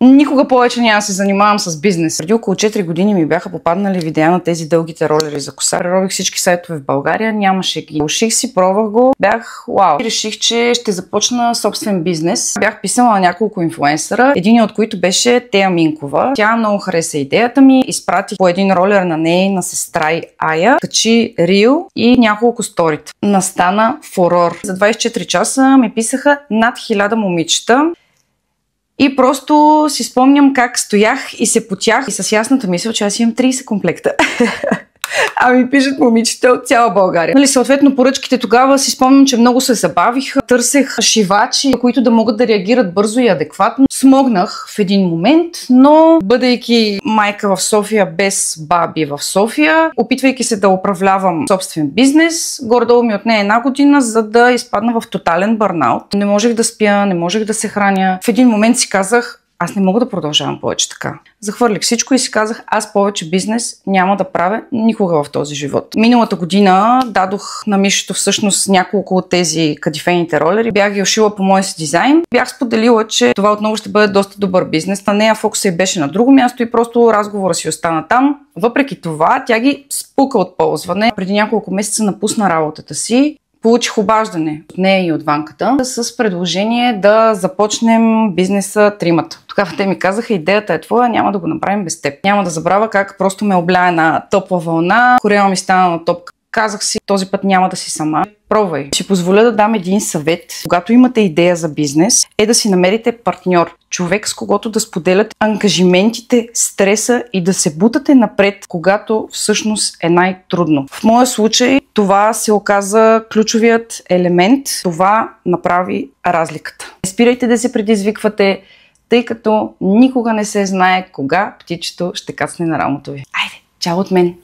Никога повече няма да се занимавам с бизнес. Преди около 4 години ми бяха попаднали видеа на тези дългите ролери за коса. Прерових всички сайтове в България, нямаше ги. Уших си, пробвах го, бях вау. И реших, че ще започна собствен бизнес. Бях писала на няколко инфлуенсъра, един от които беше Тея Минкова. Тя много хареса идеята ми, изпрати по един ролер на нейна сестра и Ая, качи рил и няколко сторита. Настана фурор. За 24 часа ми писаха над 1000 момичета. И просто си спомням как стоях и се потях и с ясната мисъл, че аз имам 30 комплекта. А ми пишат момичета от цяла България. Нали, съответно поръчките тогава си спомням, че много се забавих. Търсех шивачи, които да могат да реагират бързо и адекватно. Смогнах в един момент, но бъдейки майка в София без баби в София, опитвайки се да управлявам собствен бизнес, горе-долу ми отне 1 година, за да изпадна в тотален бърнаут. Не можех да спя, не можех да се храня. В един момент си казах, аз не мога да продължавам повече така. Захвърлих всичко и си казах, аз повече бизнес няма да правя никога в този живот. Миналата година дадох на Мишето всъщност няколко от тези кадифените ролери. Бях ги ушила по моя си дизайн. Бях споделила, че това отново ще бъде доста добър бизнес. На нея фокусът беше на друго място и просто разговора си остана там. Въпреки това, тя ги спука от ползване. Преди няколко месеца напусна работата си. Получих обаждане от нея и от Ванката с предложение да започнем бизнеса тримата. Тогава те ми казаха, идеята е твоя, няма да го направим без теб. Няма да забравя как просто ме обля една топла вълна, корема ми стана на топка. Казах си, този път няма да си сама. Пробвай. Ще позволя да дам един съвет. Когато имате идея за бизнес, е да си намерите партньор. Човек, с когото да споделят ангажиментите, стреса и да се бутате напред, когато всъщност е най-трудно. В моя случай това се оказа ключовият елемент. Това направи разликата. Не спирайте да се предизвиквате, тъй като никога не се знае кога птичето ще кацне на рамото ви. Айде, чао от мен!